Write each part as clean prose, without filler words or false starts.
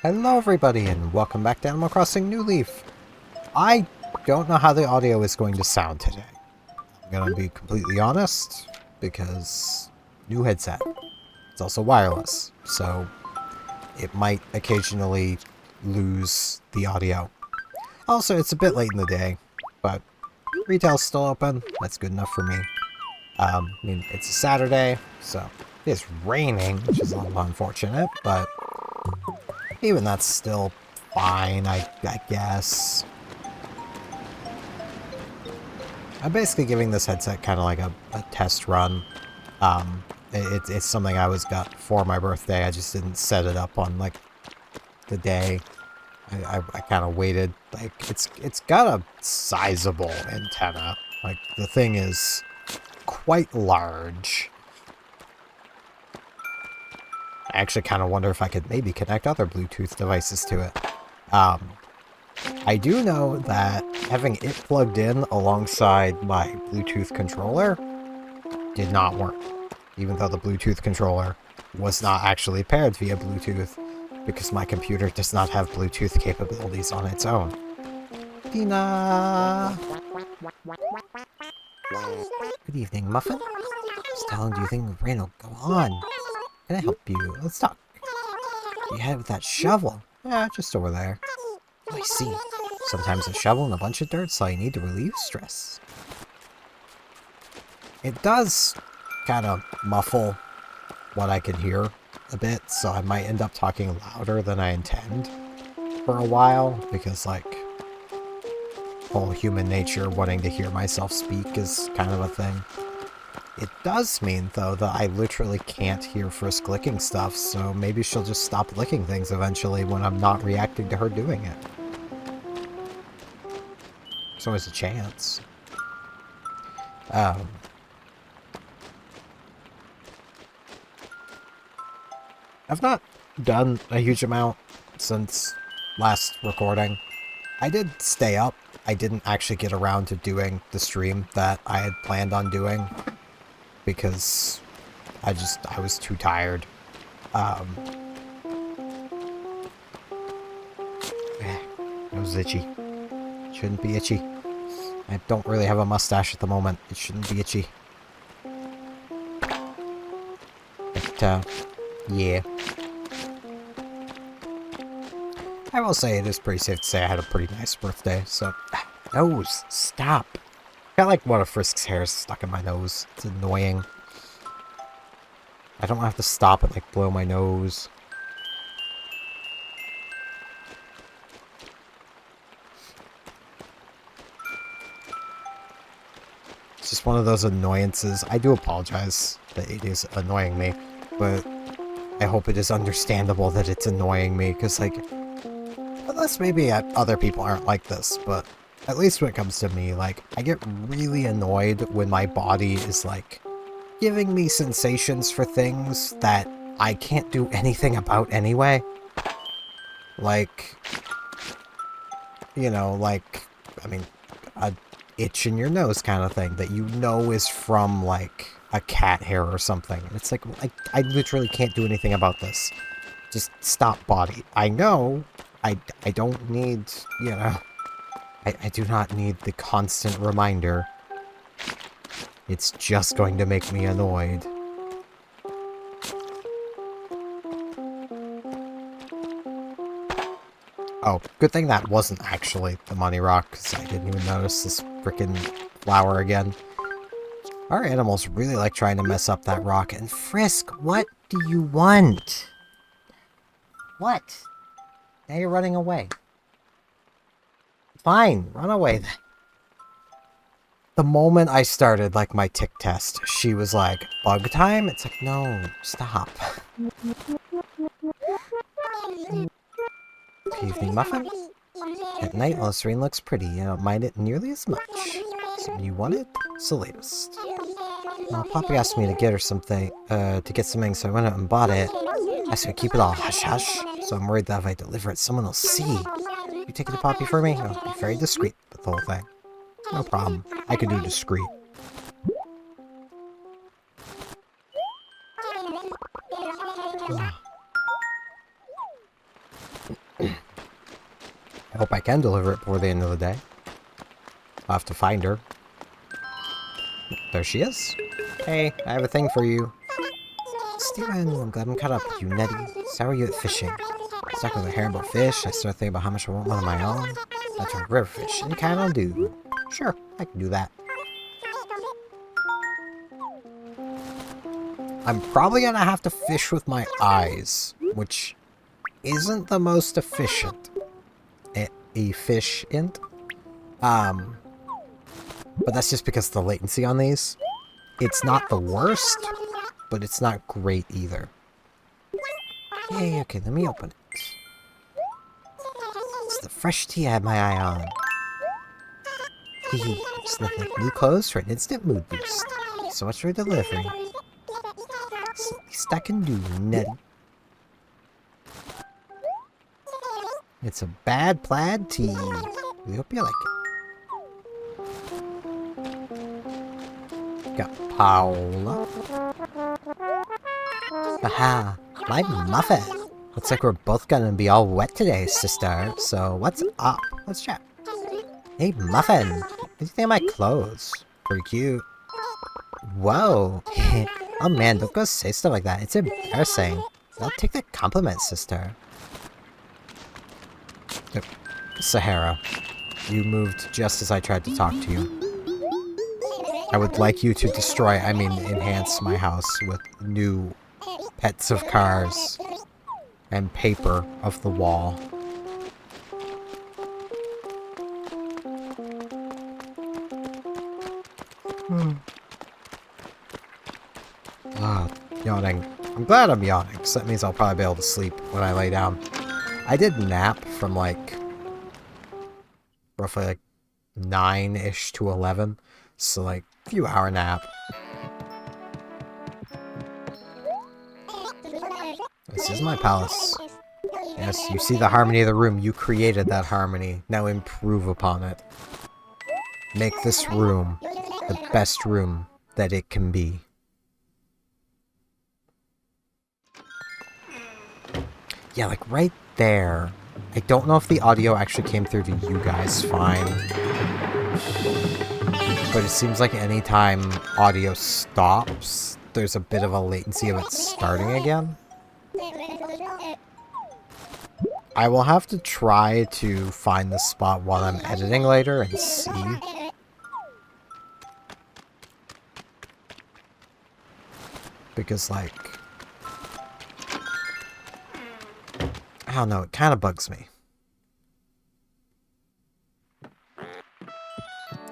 Hello everybody and welcome back to Animal Crossing New Leaf. I don't know how the audio is going to sound today. I'm gonna be completely honest, because new headset. It's also wireless, so it might occasionally lose the audio. Also, it's a bit late in the day, but retail's still open. That's good enough for me. I mean, it's a Saturday, so it's raining, which is a little unfortunate, but even that's still fine, I guess. I'm basically giving this headset kind of like a test run. It's something I got for my birthday. I just didn't set it up on like the day. I kind of waited. Like it's got a sizable antenna. Like the thing is quite large. I actually kind of wonder if I could maybe connect other Bluetooth devices to it. I do know that having it plugged in alongside my Bluetooth controller did not work, even though the Bluetooth controller was not actually paired via Bluetooth, because my computer does not have Bluetooth capabilities on its own. Dina! Good evening, Muffin. Just telling, do you think the rain will go on? Can I help you? Let's talk. You head with that shovel. Yeah, just over there. Oh, I see. Sometimes a shovel and a bunch of dirt's all you need to relieve stress. It does kind of muffle what I can hear a bit, so I might end up talking louder than I intend for a while, because, like, whole human nature wanting to hear myself speak is kind of a thing. It does mean, though, that I literally can't hear Frisk licking stuff, so maybe she'll just stop licking things eventually when I'm not reacting to her doing it. There's always a chance. I've not done a huge amount since last recording. I did stay up. I didn't actually get around to doing the stream that I had planned on doing, because I was too tired. It was itchy. Shouldn't be itchy. I don't really have a mustache at the moment. It shouldn't be itchy. But, yeah. I will say it is pretty safe to say I had a pretty nice birthday, so... Nose! Stop! Got like one of Frisk's hairs stuck in my nose. It's annoying. I don't have to stop and like blow my nose. It's just one of those annoyances. I do apologize that it is annoying me, but I hope it is understandable that it's annoying me, because, like, unless maybe other people aren't like this, but at least when it comes to me, like, I get really annoyed when my body is, like, giving me sensations for things that I can't do anything about anyway. Like, you know, like, I mean, a itch in your nose kind of thing that you know is from, like, a cat hair or something. It's like, I literally can't do anything about this. Just stop, body. I know I don't need, you know, I do not need the constant reminder. It's just going to make me annoyed. Oh, good thing that wasn't actually the money rock, because I didn't even notice this frickin' flower again. Our animals really like trying to mess up that rock. And Frisk, what do you want? What? Now you're running away. Fine, run away then. The moment I started, like, my tick test, she was like, bug time? It's like, no, stop. Good evening, Muffin. At night, while the screen looks pretty, you don't mind it nearly as much. Something you wanted? It's the latest. Well, Poppy asked me to get her something, so I went out and bought it. I said keep it all hush-hush, so I'm worried that if I deliver it, someone will see. You take it to Poppy for me? I'll be very discreet with the whole thing. No problem. I can do discreet. I hope I can deliver it before the end of the day. I'll have to find her. There she is. Hey, I have a thing for you. Steven, I'm glad I'm caught up with you, Nettie. So how are you at fishing? Stuck with a hair about fish, I start thinking about how much I want one of my own. That's a river fish, any kind I'll do. Sure, I can do that. I'm probably gonna have to fish with my eyes, which isn't the most efficient. Efficient? But that's just because of the latency on these. It's not the worst, but it's not great either. Hey, okay, let me open it. It's the fresh tea I had my eye on. Hehe, just look like new clothes for an instant mood boost. So much for delivery. It's the least I can do, Nettie. It's a bad plaid tee. We hope you like it. Got Paola. Aha, my muffin. Looks like we're both gonna be all wet today, sister. So what's up? Let's chat. Hey, Muffin. What do you think of my clothes? Pretty cute. Whoa. Oh man, don't go say stuff like that. It's embarrassing. I'll take the compliment, sister. Sahara, you moved just as I tried to talk to you. I would like you to destroy, I mean enhance my house with new pets of cars and paper of the wall. Yawning. I'm glad I'm yawning, because that means I'll probably be able to sleep when I lay down. I did nap from like roughly like 9-ish to 11, so like a few hour nap. This is my palace. Yes, you see the harmony of the room. You created that harmony. Now improve upon it. Make this room the best room that it can be. Yeah, like right there. I don't know if the audio actually came through to you guys fine. But it seems like anytime audio stops, there's a bit of a latency of it starting again. I will have to try to find the spot while I'm editing later and see. Because, like, I don't know, it kind of bugs me.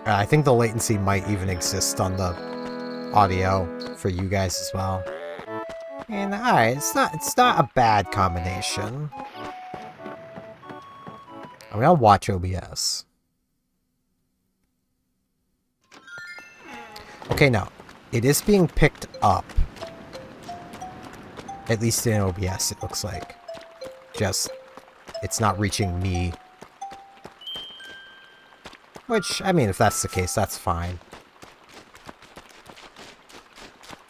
I think the latency might even exist on the audio for you guys as well. And alright, it's not a bad combination. I'm gonna watch OBS. Okay, no. It is being picked up. At least in OBS, it looks like. Just, it's not reaching me. Which, I mean, if that's the case, that's fine.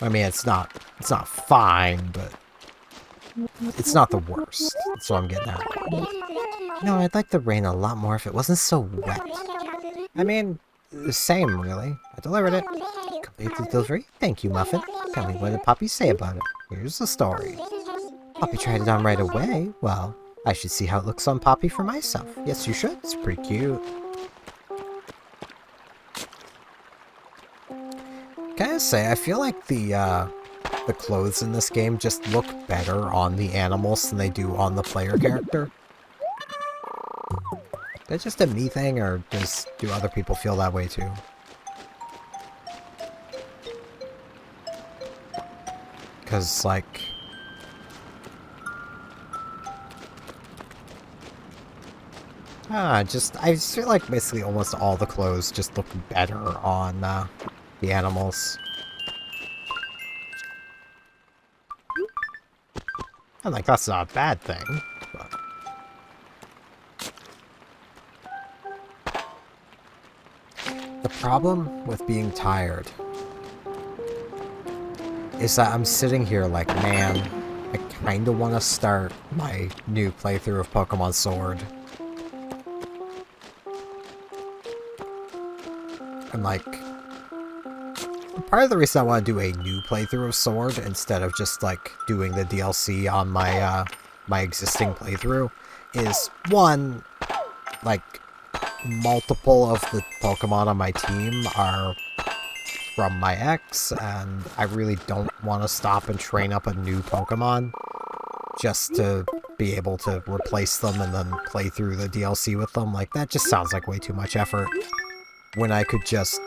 I mean, it's not fine, but it's not the worst. That's what I'm getting at. No, I'd like the rain a lot more if it wasn't so wet. I mean, the same, really. I delivered it. Complete delivery? Thank you, Muffin. Tell me, what did Poppy say about it? Here's the story. Poppy tried it on right away. Well, I should see how it looks on Poppy for myself. Yes, you should. It's pretty cute. Can I say, I feel like the clothes in this game just look better on the animals than they do on the player character. Is that just a me thing, or do other people feel that way too? Because, like, I just feel like basically almost all the clothes just look better on the animals. And, like, that's not a bad thing, but... The problem with being tired is that I'm sitting here like, man, I kind of want to start my new playthrough of Pokemon Sword. And like, part of the reason I want to do a new playthrough of Sword instead of just like doing the DLC on my my existing playthrough is, one, like, multiple of the Pokemon on my team are from my ex, and I really don't want to stop and train up a new Pokemon just to be able to replace them and then play through the DLC with them. Like, that just sounds like way too much effort when I could just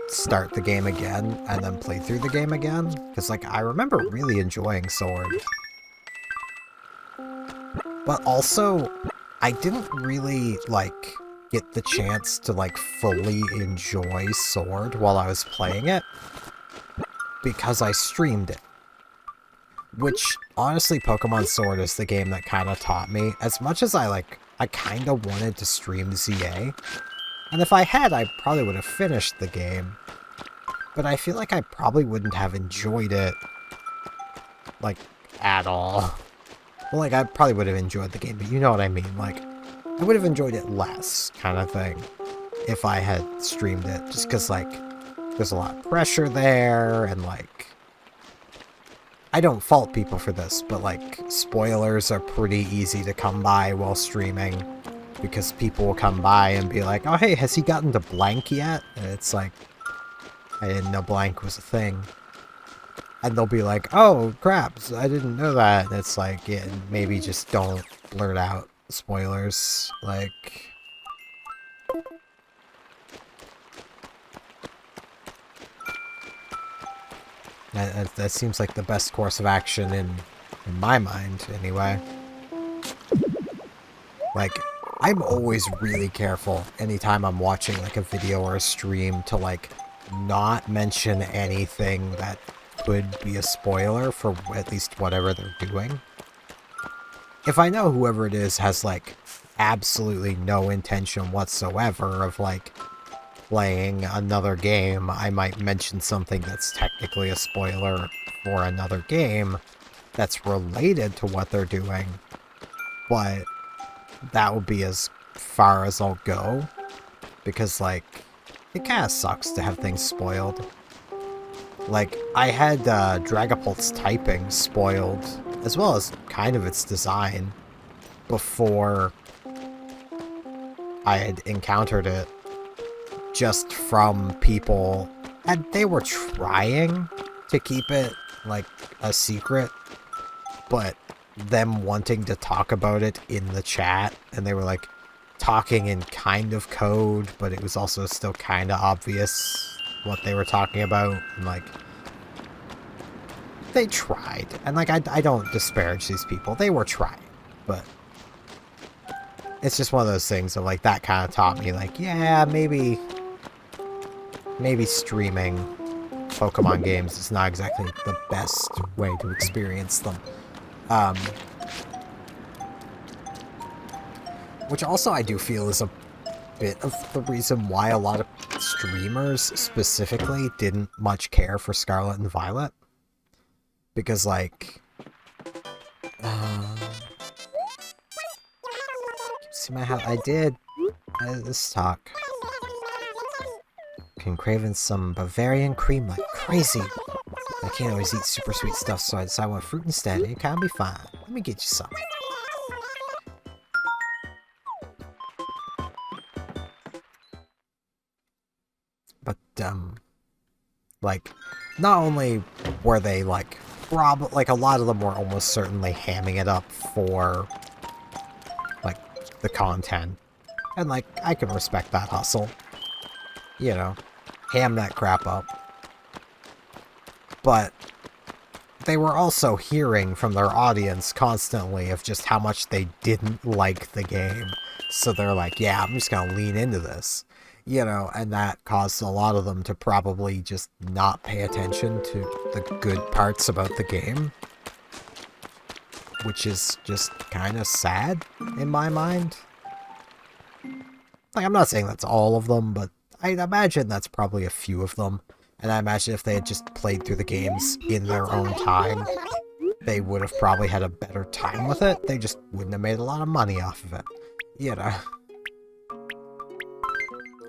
start the game again and then play through the game again. Because, like, I remember really enjoying Sword. But also, I didn't really, like, get the chance to, like, fully enjoy Sword while I was playing it because I streamed it. Which, honestly, Pokemon Sword is the game that kind of taught me. As much as I kind of wanted to stream ZA, and if I had, I probably would have finished the game. But I feel like I probably wouldn't have enjoyed it, like, at all. Well, like, I probably would have enjoyed the game, but you know what I mean. Like, I would have enjoyed it less, kind of thing, if I had streamed it. Just because, like, there's a lot of pressure there, and, like, I don't fault people for this, but, like, spoilers are pretty easy to come by while streaming, because people will come by and be like, oh, hey, has he gotten to blank yet? And it's like, I didn't know blank was a thing. And they'll be like, oh, crap, I didn't know that. And it's like, yeah, maybe just don't blurt out spoilers. Like, that seems like the best course of action in my mind, anyway. Like, I'm always really careful anytime I'm watching, like, a video or a stream to, like, not mention anything that could be a spoiler for at least whatever they're doing. If I know whoever it is has, like, absolutely no intention whatsoever of, like, playing another game, I might mention something that's technically a spoiler for another game that's related to what they're doing, but that would be as far as I'll go, because, like, it kind of sucks to have things spoiled. Like, I had Dragapult's typing spoiled, as well as kind of its design, before I had encountered it, just from people, and they were trying to keep it, like, a secret, but them wanting to talk about it in the chat, and they were, like, talking in kind of code, but it was also still kind of obvious what they were talking about, and, like, they tried, and, like, I don't disparage these people, they were trying, but it's just one of those things of, like, that kind of taught me, like, yeah, maybe streaming Pokemon games is not exactly the best way to experience them. Which also I do feel is a bit of the reason why a lot of streamers specifically didn't much care for Scarlet and Violet. Because, like, see my house? I did this talk. Can craving some Bavarian cream like crazy. I can't always eat super sweet stuff, so I decided I want fruit instead, and it can be fine. Let me get you some. But, like, not only were they, like, like, a lot of them were almost certainly hamming it up for, like, the content. And, like, I can respect that hustle. You know, ham that crap up. But they were also hearing from their audience constantly of just how much they didn't like the game. So they're like, yeah, I'm just gonna lean into this. You know, and that caused a lot of them to probably just not pay attention to the good parts about the game. Which is just kind of sad, in my mind. Like, I'm not saying that's all of them, but I imagine that's probably a few of them. And I imagine if they had just played through the games in their own time, they would have probably had a better time with it. They just wouldn't have made a lot of money off of it. You know.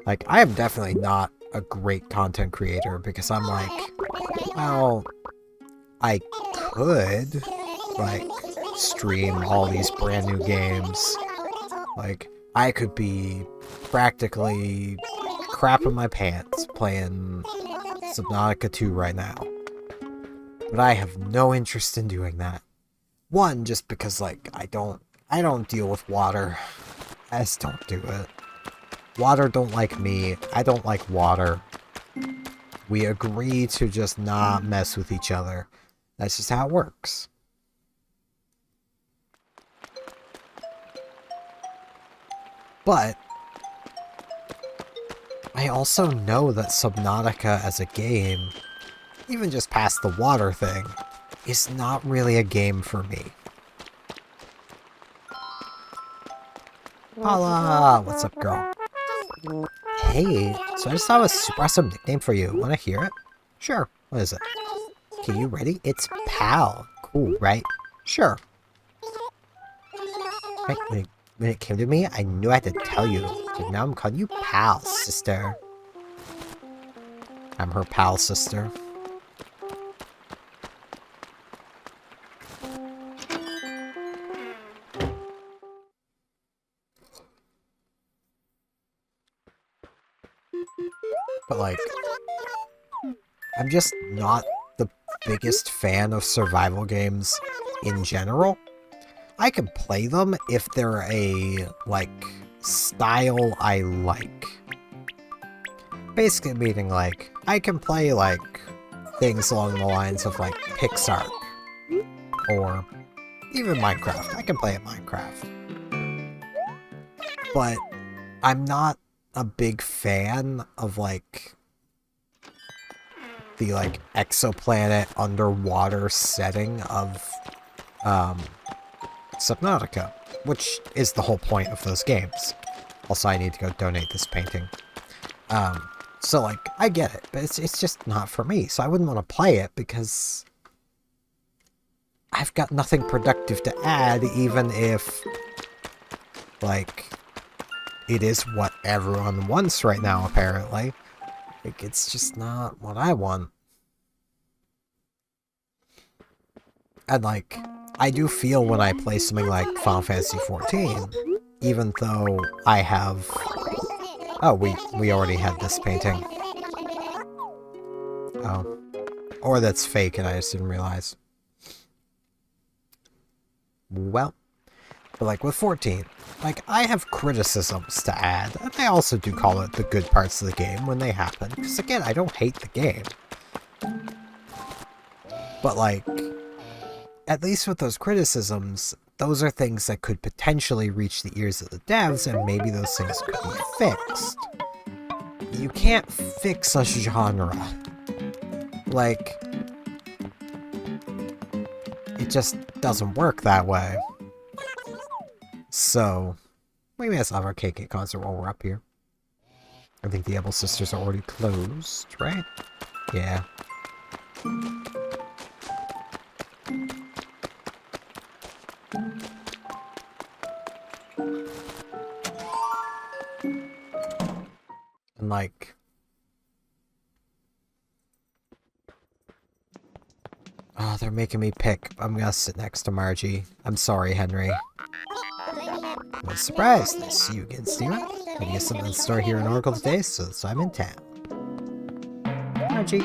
Like, I am definitely not a great content creator because I'm like, well, I could, like, stream all these brand new games. Like, I could be practically crapping my pants playing Subnautica 2 right now. But I have no interest in doing that. One, just because, like, I don't deal with water. I just don't do it. Water don't like me. I don't like water. We agree to just not mess with each other. That's just how it works. But I also know that Subnautica as a game, even just past the water thing, is not really a game for me. Paula! What's up, girl? Hey, so I just thought of a super awesome nickname for you. Wanna hear it? Sure. What is it? Okay, you ready? It's Pal. Cool, right? Sure. Right, when it came to me, I knew I had to tell you. So now I'm calling you Pal, sister. I'm her pal sister. But like, I'm just not the biggest fan of survival games in general. I can play them if they're a, like, style I like. Basically meaning, like, I can play, like, things along the lines of, like, Pixar. Or even Minecraft. I can play at Minecraft. But I'm not a big fan of, like, the, like, exoplanet underwater setting of, Subnautica, which is the whole point of those games. Also, I need to go donate this painting. So, like, I get it, but it's just not for me, so I wouldn't want to play it because I've got nothing productive to add, even if, like, it is what everyone wants right now, apparently. Like, it's just not what I want. And, like, I do feel when I play something like Final Fantasy XIV, even though I have... Oh, we already had this painting. Oh. Or that's fake and I just didn't realize. Well, but like with 14, like I have criticisms to add, and I also do call it the good parts of the game when they happen, because again, I don't hate the game. But like, at least with those criticisms, those are things that could potentially reach the ears of the devs, and maybe those things could be fixed. You can't fix a genre. Like, it just doesn't work that way. So, we may as well have our KK concert while we're up here. I think the Able Sisters are already closed, right? Yeah. And like... Oh, they're making me pick. I'm gonna sit next to Margie. I'm sorry, Henry. I was surprised to see you again, Steven. I get something in the store here in Oracle today, so I'm in town. Margie!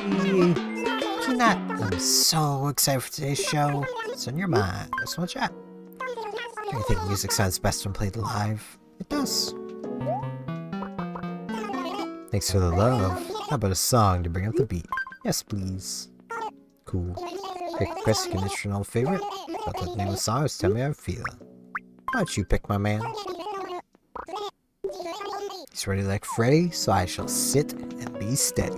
Jeanette! I'm so excited for today's show. It's on your mind. Just want to chat. Do you think music sounds best when played live? It does. Thanks for the love. How about a song to bring up the beat? Yes, please. Cool. Pick a Chris, an instrumental favorite. But the name of the song is Tell Me How I'm Feeling. Why don't you pick, my man? He's ready like Freddy, so I shall sit and be steady.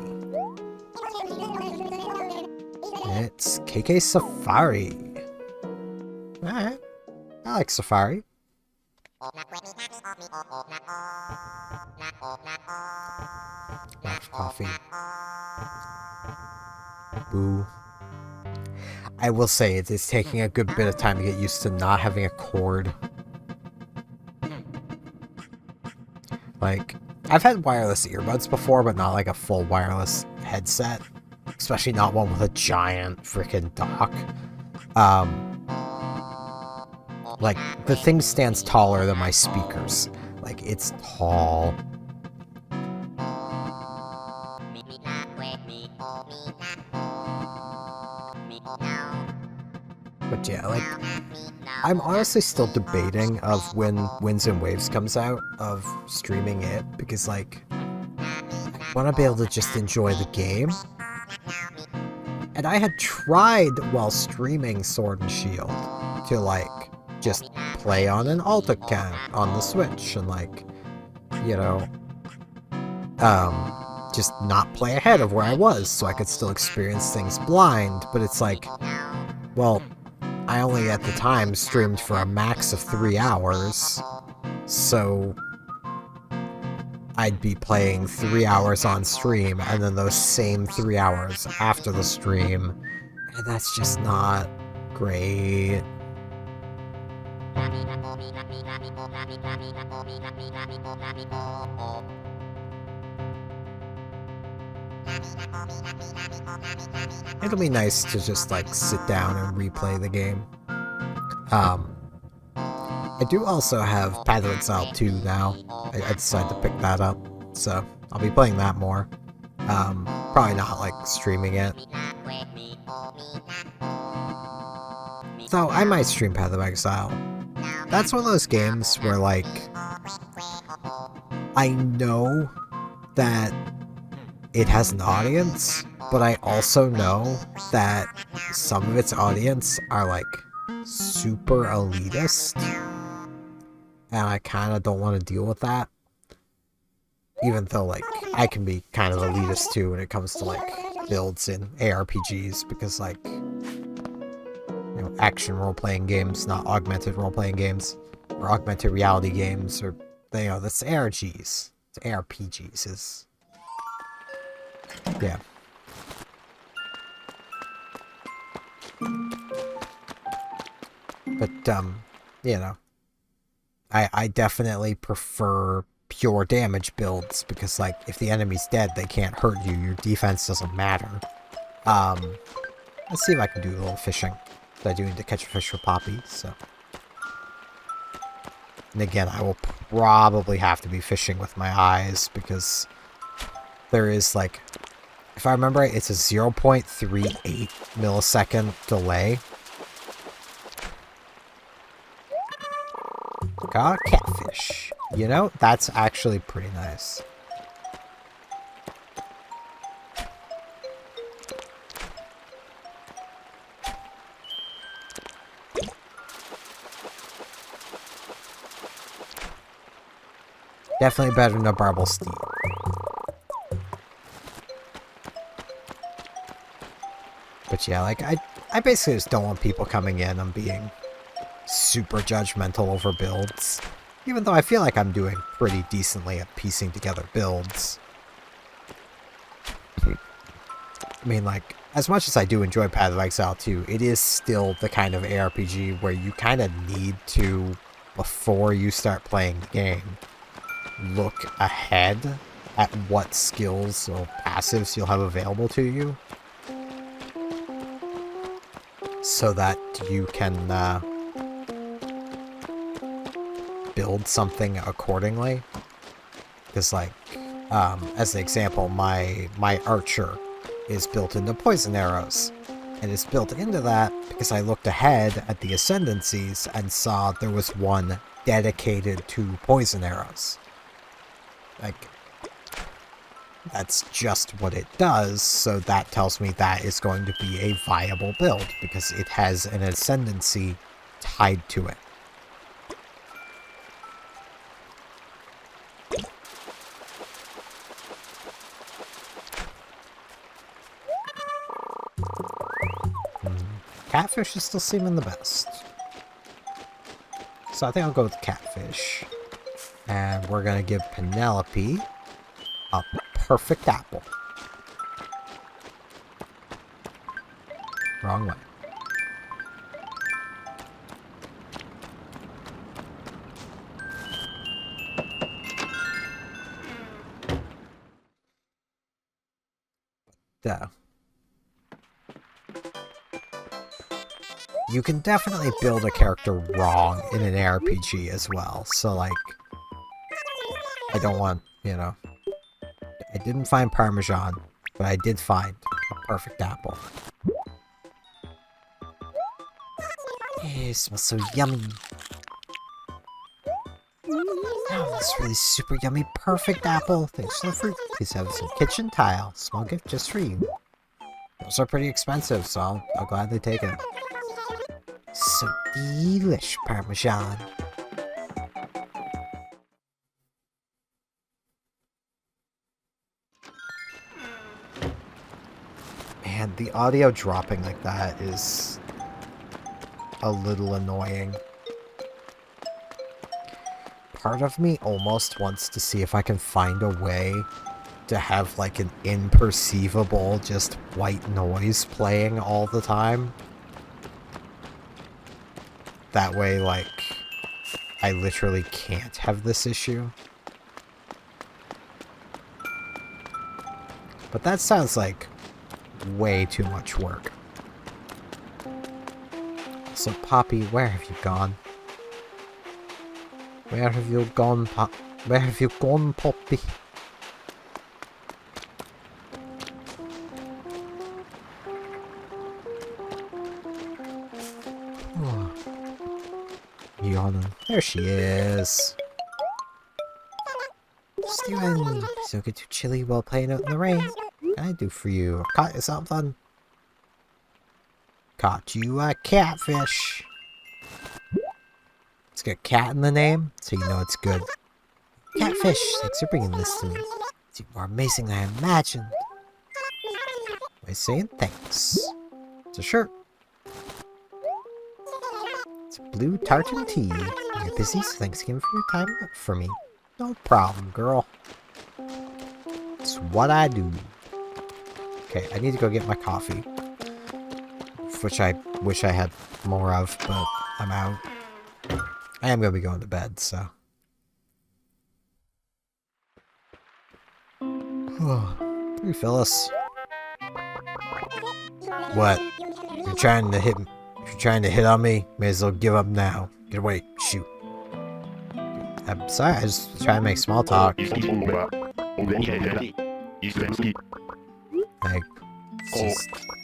It's KK Safari. Alright. I like Safari. Black coffee. Boo. I will say it is taking a good bit of time to get used to not having a cord. Like, I've had wireless earbuds before, but not like a full wireless headset. Especially not one with a giant freaking dock. Like, the thing stands taller than my speakers. Like, it's tall. But yeah, like, I'm honestly still debating of when Winds and Waves comes out, of streaming it, because, like, I want to be able to just enjoy the game. And I had tried, while streaming Sword and Shield, to, like, just play on an alt account on the Switch, and, like, you know, just not play ahead of where I was, so I could still experience things blind, but it's like, well, I only at the time streamed for a max of 3 hours, so I'd be playing 3 hours on stream, and then those same 3 hours after the stream, and that's just not great. It'll be nice to just, like, sit down and replay the game. I do also have Path of Exile 2 now. I decided to pick that up, so I'll be playing that more. Probably not, like, streaming it. So, I might stream Path of Exile. That's one of those games where, like, I know that it has an audience, but I also know that some of its audience are, like, super elitist, and I kind of don't want to deal with that. Even though, like, I can be kind of elitist too when it comes to, like, builds in ARPGs, because, like, you know, action role-playing games, not augmented role-playing games, or augmented reality games, or, you know, that's ARGs. It's ARPGs is... yeah. But, you know, I definitely prefer pure damage builds, because, like, if the enemy's dead, they can't hurt you, your defense doesn't matter. Let's see if I can do a little fishing. I do need to catch a fish for Poppy, so... And again, I will probably have to be fishing with my eyes, because there is, like... If I remember right, it's a 0.38 millisecond delay. Got a catfish. You know, that's actually pretty nice. Definitely better than a Barbel Steed. But yeah, like, I basically just don't want people coming in and being super judgmental over builds. Even though I feel like I'm doing pretty decently at piecing together builds. I mean, like, as much as I do enjoy Path of Exile 2, it is still the kind of ARPG where you kind of need to, before you start playing the game, look ahead at what skills or passives you'll have available to you, so that you can build something accordingly. Because, like, as an example, my archer is built into poison arrows, and it's built into that because I looked ahead at the ascendancies and saw there was one dedicated to poison arrows. Like, that's just what it does, so that tells me that is going to be a viable build, because it has an ascendancy tied to it. Catfish is still seeming the best. So I think I'll go with catfish. And we're going to give Penelope a perfect apple. Wrong way. you can definitely build a character wrong in an RPG as well. So, like, I don't want, you know... I didn't find Parmesan, but I did find a perfect apple. It smells so yummy. Oh, this really super yummy, perfect apple. Thanks for the fruit. Please have some kitchen tile. Small gift just for you. Those are pretty expensive, so I'll gladly take it. So delish, Parmesan. Man, the audio dropping like that is a little annoying. Part of me almost wants to see if I can find a way to have like an imperceivable just white noise playing all the time. That way, like, I literally can't have this issue. But that sounds like way too much work. So, Poppy, where have you gone? Where have you gone, Where have you gone, Poppy? Yawning. There she is. Steven, so get too chilly while playing out in the rain. What can I do for you? Caught you something? Caught you a catfish. It's got cat in the name, so you know it's good. Catfish, thanks for bringing this to me. It's more amazing than I imagined. By saying thanks. It's a shirt. It's blue tartan tea. You're busy, so thanks again for your time for me. No problem, girl. It's what I do. Okay, I need to go get my coffee. Which I wish I had more of, but I'm out. I am going to be going to bed, so. Hey, Phyllis. What? You're trying to hit me? If you're trying to hit on me, may as well give up now. Get away. Shoot. I'm sorry, I just try to make small talk. Like,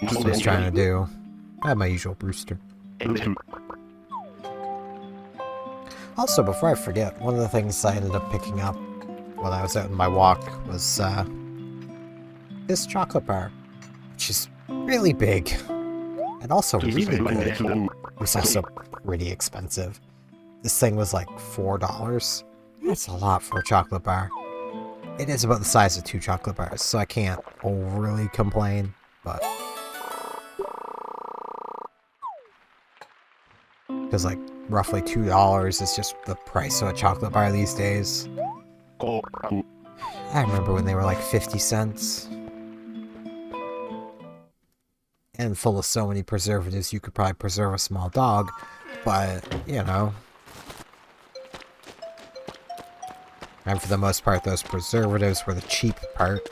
that's what he's trying to do. I have my usual Brewster. Also, before I forget, one of the things I ended up picking up when I was out on my walk was this chocolate bar, which is really big and also really good. It was also pretty expensive. This thing was like $4. That's a lot for a chocolate bar. It is about the size of 2 chocolate bars, so I can't overly complain, but... Because, like, roughly $2 is just the price of a chocolate bar these days. I remember when they were like 50 cents. And full of so many preservatives, you could probably preserve a small dog, but, you know. And for the most part, those preservatives were the cheap part.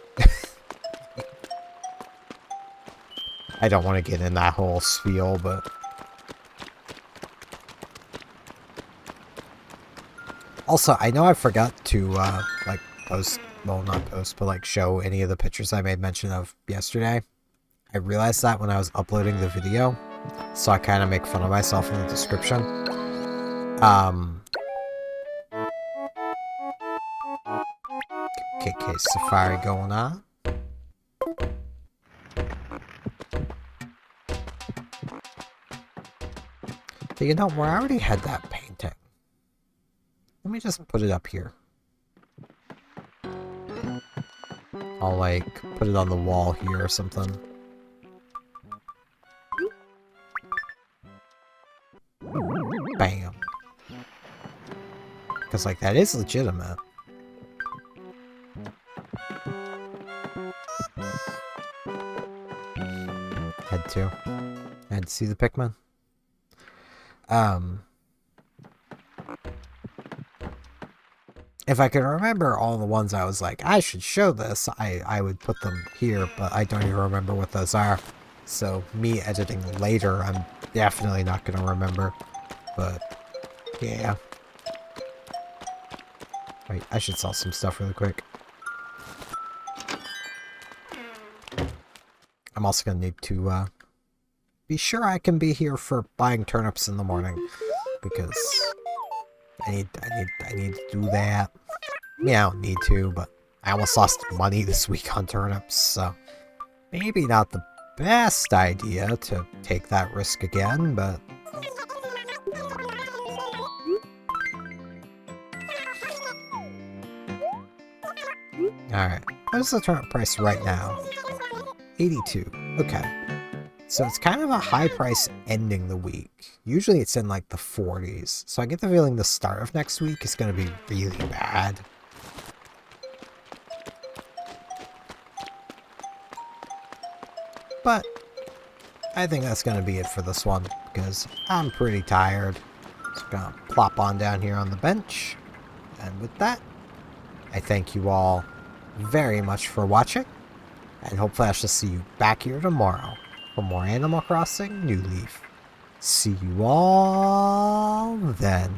I don't want to get in that whole spiel, but... Also, I know I forgot to, like, post, well, not post, but, like, show any of the pictures I made mention of yesterday. I realized that when I was uploading the video, so I kind of make fun of myself in the description. KK Safari going on. But you know, I already had that painting. Let me just put it up here. I'll, like, put it on the wall here or something. Bam. Because, like, that is legitimate. Had to see the Pikmin. If I could remember all the ones I was like, I should show this, I would put them here, but I don't even remember what those are. So me editing later, I'm definitely not going to remember. But, yeah. Wait, I should sell some stuff really quick. I'm also going to need to be sure I can be here for buying turnips in the morning. Because I need to do that. Yeah, I don't need to, but I almost lost money this week on turnips, so maybe not the best idea to take that risk again, but... Alright, what is the turnip price right now? 82. Okay. So it's kind of a high price ending the week. Usually it's in like the 40s, so I get the feeling the start of next week is going to be really bad. But I think that's going to be it for this one, because I'm pretty tired. Just going to plop on down here on the bench. And with that, I thank you all very much for watching, and hopefully I shall see you back here tomorrow for more Animal Crossing New Leaf. See you all then.